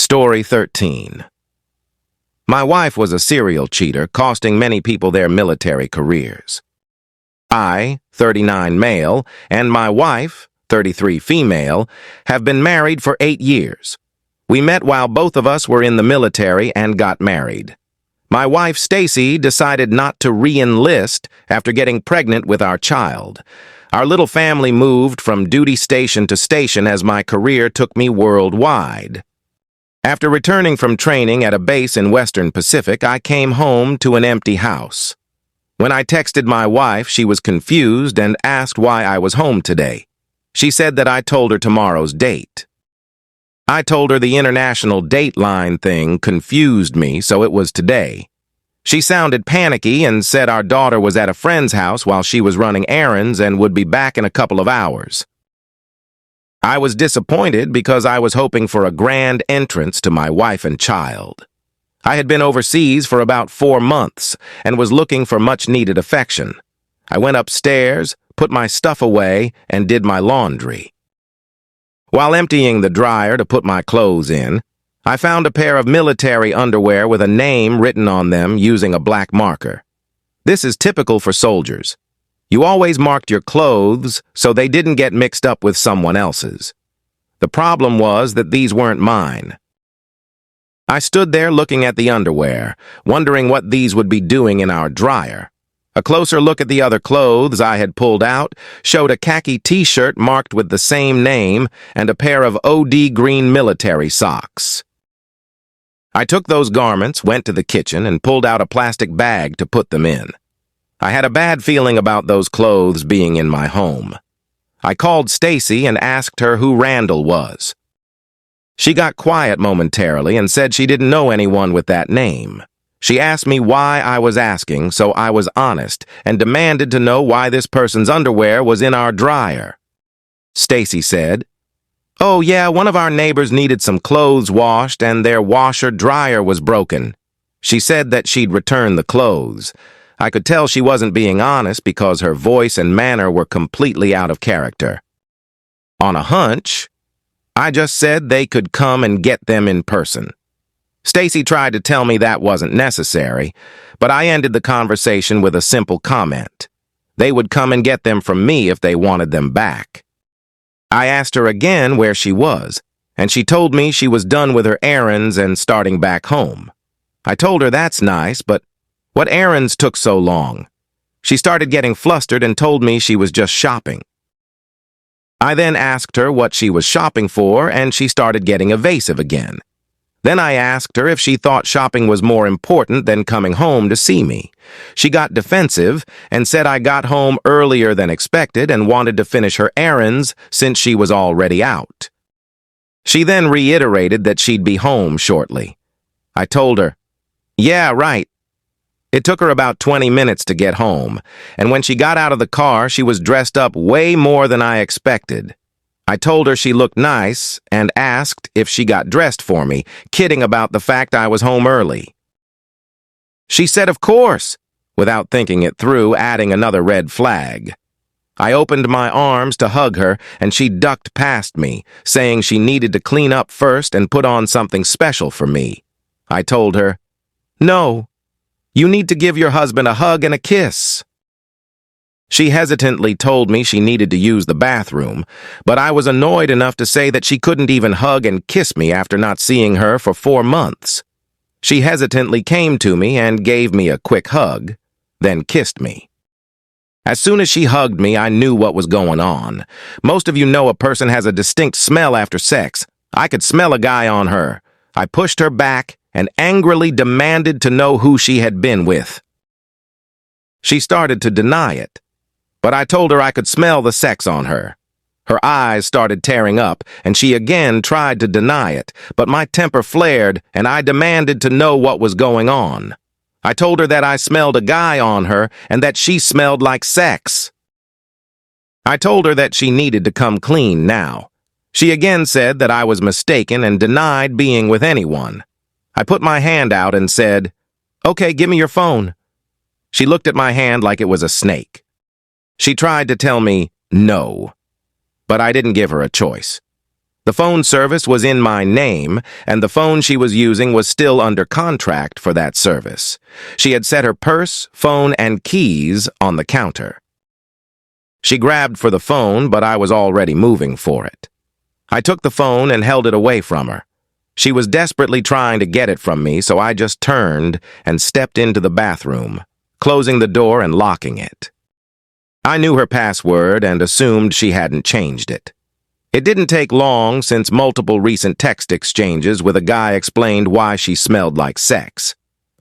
Story 13. My wife was a serial cheater, costing many people their military careers. I, 39 male, and my wife, 33 female, have been married for 8 years. We met while both of us were in the military and got married. My wife, Stacy, decided not to re-enlist after getting pregnant with our child. Our little family moved from duty station to station as my career took me worldwide. After returning from training at a base in Western Pacific, I came home to an empty house. When I texted my wife, she was confused and asked why I was home today. She said that I told her tomorrow's date. I told her the international dateline thing confused me, so it was today. She sounded panicky and said our daughter was at a friend's house while she was running errands and would be back in a couple of hours. I was disappointed because I was hoping for a grand entrance to my wife and child. I had been overseas for about 4 months and was looking for much-needed affection. I went upstairs, put my stuff away, and did my laundry. While emptying the dryer to put my clothes in, I found a pair of military underwear with a name written on them using a black marker. This is typical for soldiers. You always marked your clothes so they didn't get mixed up with someone else's. The problem was that these weren't mine. I stood there looking at the underwear, wondering what these would be doing in our dryer. A closer look at the other clothes I had pulled out showed a khaki t-shirt marked with the same name and a pair of OD green military socks. I took those garments, went to the kitchen, and pulled out a plastic bag to put them in. I had a bad feeling about those clothes being in my home. I called Stacy and asked her who Randall was. She got quiet momentarily and said she didn't know anyone with that name. She asked me why I was asking, so I was honest and demanded to know why this person's underwear was in our dryer. Stacy said, "Oh yeah, one of our neighbors needed some clothes washed and their washer-dryer was broken." She said that she'd return the clothes. I could tell she wasn't being honest because her voice and manner were completely out of character. On a hunch, I just said they could come and get them in person. Stacy tried to tell me that wasn't necessary, but I ended the conversation with a simple comment. They would come and get them from me if they wanted them back. I asked her again where she was, and she told me she was done with her errands and starting back home. I told her that's nice, but what errands took so long? She started getting flustered and told me she was just shopping. I then asked her what she was shopping for, and she started getting evasive again. Then I asked her if she thought shopping was more important than coming home to see me. She got defensive and said I got home earlier than expected and wanted to finish her errands since she was already out. She then reiterated that she'd be home shortly. I told her, "Yeah, right." It took her about 20 minutes to get home, and when she got out of the car, she was dressed up way more than I expected. I told her she looked nice and asked if she got dressed for me, kidding about the fact I was home early. She said, "Of course," without thinking it through, adding another red flag. I opened my arms to hug her, and she ducked past me, saying she needed to clean up first and put on something special for me. I told her, "No. You need to give your husband a hug and a kiss." She hesitantly told me she needed to use the bathroom, but I was annoyed enough to say that she couldn't even hug and kiss me after not seeing her for 4 months. She hesitantly came to me and gave me a quick hug, then kissed me. As soon as she hugged me, I knew what was going on. Most of you know a person has a distinct smell after sex. I could smell a guy on her. I pushed her back and angrily demanded to know who she had been with. She started to deny it, but I told her I could smell the sex on her. Her eyes started tearing up, and she again tried to deny it, but my temper flared, and I demanded to know what was going on. I told her that I smelled a guy on her and that she smelled like sex. I told her that she needed to come clean now. She again said that I was mistaken and denied being with anyone. I put my hand out and said, "Okay, give me your phone." She looked at my hand like it was a snake. She tried to tell me no, but I didn't give her a choice. The phone service was in my name, and the phone she was using was still under contract for that service. She had set her purse, phone, and keys on the counter. She grabbed for the phone, but I was already moving for it. I took the phone and held it away from her. She was desperately trying to get it from me, so I just turned and stepped into the bathroom, closing the door and locking it. I knew her password and assumed she hadn't changed it. It didn't take long since multiple recent text exchanges with a guy explained why she smelled like sex.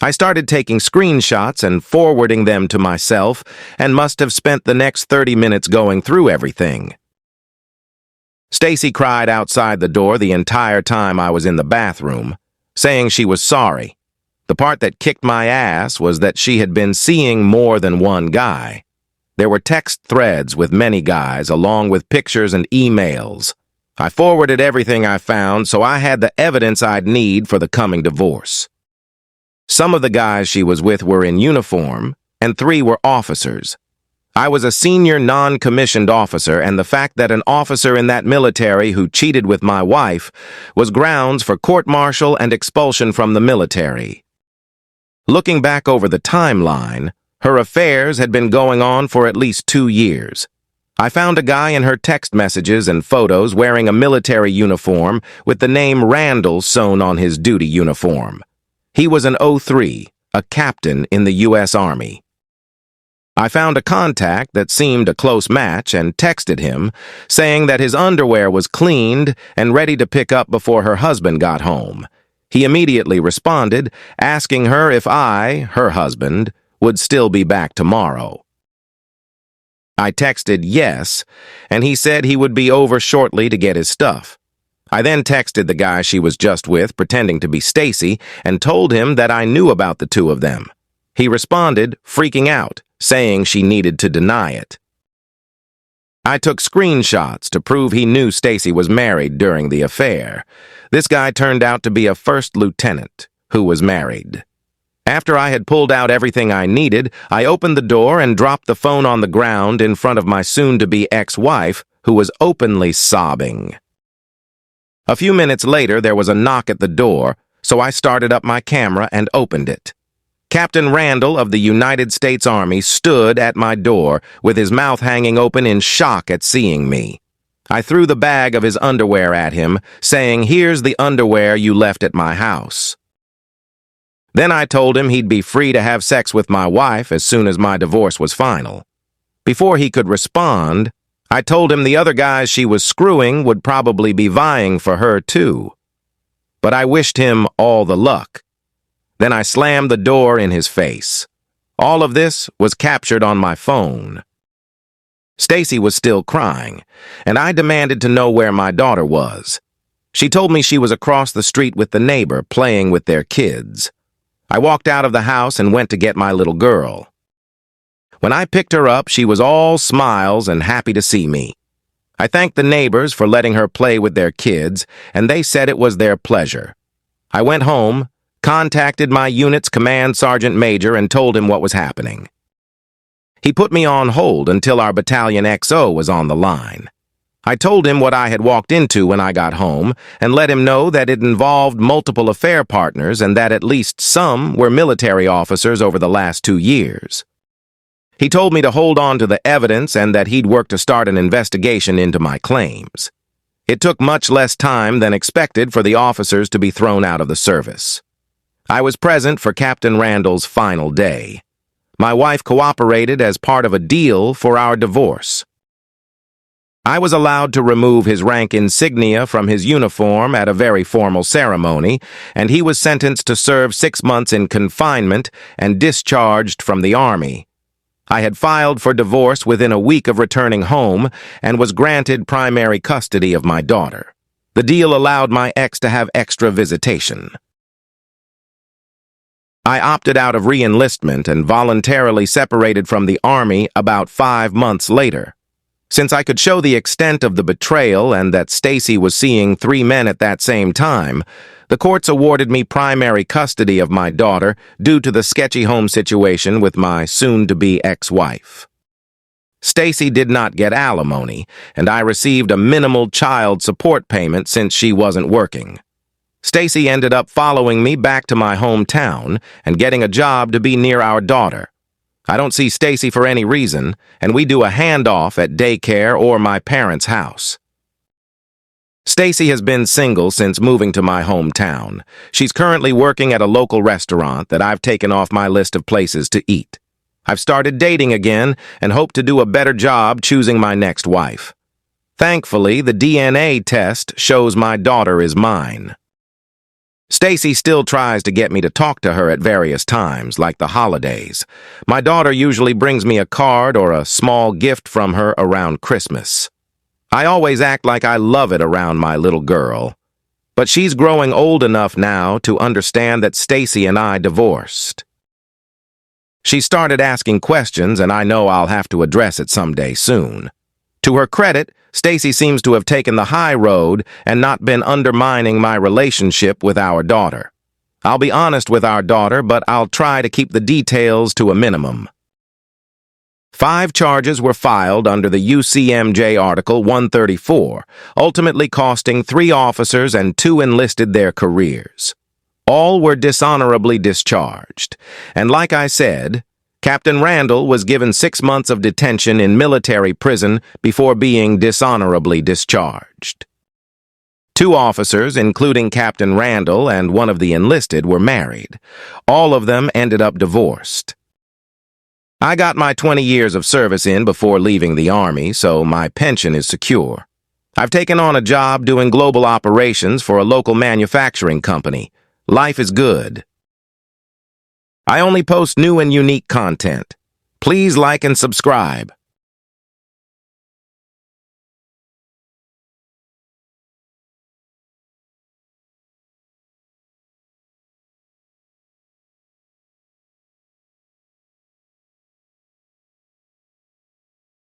I started taking screenshots and forwarding them to myself and must have spent the next 30 minutes going through everything. Stacy cried outside the door the entire time I was in the bathroom, saying she was sorry. The part that kicked my ass was that she had been seeing more than one guy. There were text threads with many guys, along with pictures and emails. I forwarded everything I found, so I had the evidence I'd need for the coming divorce. Some of the guys she was with were in uniform, and 3 were officers. I was a senior non-commissioned officer, and the fact that an officer in that military who cheated with my wife was grounds for court-martial and expulsion from the military. Looking back over the timeline, her affairs had been going on for at least 2 years. I found a guy in her text messages and photos wearing a military uniform with the name Randall sewn on his duty uniform. He was an 03, a captain in the U.S. Army. I found a contact that seemed a close match and texted him, saying that his underwear was cleaned and ready to pick up before her husband got home. He immediately responded, asking her if I, her husband, would still be back tomorrow. I texted yes, and he said he would be over shortly to get his stuff. I then texted the guy she was just with, pretending to be Stacy, and told him that I knew about the 2 of them. He responded, freaking out, saying she needed to deny it. I took screenshots to prove he knew Stacy was married during the affair. This guy turned out to be a first lieutenant who was married. After I had pulled out everything I needed, I opened the door and dropped the phone on the ground in front of my soon-to-be ex-wife, who was openly sobbing. A few minutes later, there was a knock at the door, so I started up my camera and opened it. Captain Randall of the United States Army stood at my door with his mouth hanging open in shock at seeing me. I threw the bag of his underwear at him, saying, "Here's the underwear you left at my house." Then I told him he'd be free to have sex with my wife as soon as my divorce was final. Before he could respond, I told him the other guys she was screwing would probably be vying for her too. But I wished him all the luck. Then I slammed the door in his face. All of this was captured on my phone. Stacy was still crying, and I demanded to know where my daughter was. She told me she was across the street with the neighbor playing with their kids. I walked out of the house and went to get my little girl. When I picked her up, she was all smiles and happy to see me. I thanked the neighbors for letting her play with their kids, and they said it was their pleasure. I went home, contacted my unit's command sergeant major, and told him what was happening. He put me on hold until our battalion XO was on the line. I told him what I had walked into when I got home and let him know that it involved multiple affair partners and that at least some were military officers over the last 2 years. He told me to hold on to the evidence and that he'd work to start an investigation into my claims. It took much less time than expected for the officers to be thrown out of the service. I was present for Captain Randall's final day. My wife cooperated as part of a deal for our divorce. I was allowed to remove his rank insignia from his uniform at a very formal ceremony, and he was sentenced to serve 6 months in confinement and discharged from the Army. I had filed for divorce within a week of returning home and was granted primary custody of my daughter. The deal allowed my ex to have extra visitation. I opted out of re-enlistment and voluntarily separated from the Army about 5 months later. Since I could show the extent of the betrayal and that Stacy was seeing 3 men at that same time, the courts awarded me primary custody of my daughter due to the sketchy home situation with my soon-to-be ex-wife. Stacy did not get alimony, and I received a minimal child support payment since she wasn't working. Stacy ended up following me back to my hometown and getting a job to be near our daughter. I don't see Stacy for any reason, and we do a handoff at daycare or my parents' house. Stacy has been single since moving to my hometown. She's currently working at a local restaurant that I've taken off my list of places to eat. I've started dating again and hope to do a better job choosing my next wife. Thankfully, the DNA test shows my daughter is mine. Stacy still tries to get me to talk to her at various times, like the holidays. My daughter usually brings me a card or a small gift from her around Christmas. I always act like I love it around my little girl. But she's growing old enough now to understand that Stacy and I divorced. She started asking questions, and I know I'll have to address it someday soon. To her credit, Stacy seems to have taken the high road and not been undermining my relationship with our daughter. I'll be honest with our daughter, but I'll try to keep the details to a minimum. 5 charges were filed under the UCMJ Article 134, ultimately costing 3 officers and 2 enlisted their careers. All were dishonorably discharged, and like I said, Captain Randall was given 6 months of detention in military prison before being dishonorably discharged. 2 officers, including Captain Randall and one of the enlisted, were married. All of them ended up divorced. I got my 20 years of service in before leaving the Army, so my pension is secure. I've taken on a job doing global operations for a local manufacturing company. Life is good. I only post new and unique content. Please like and subscribe.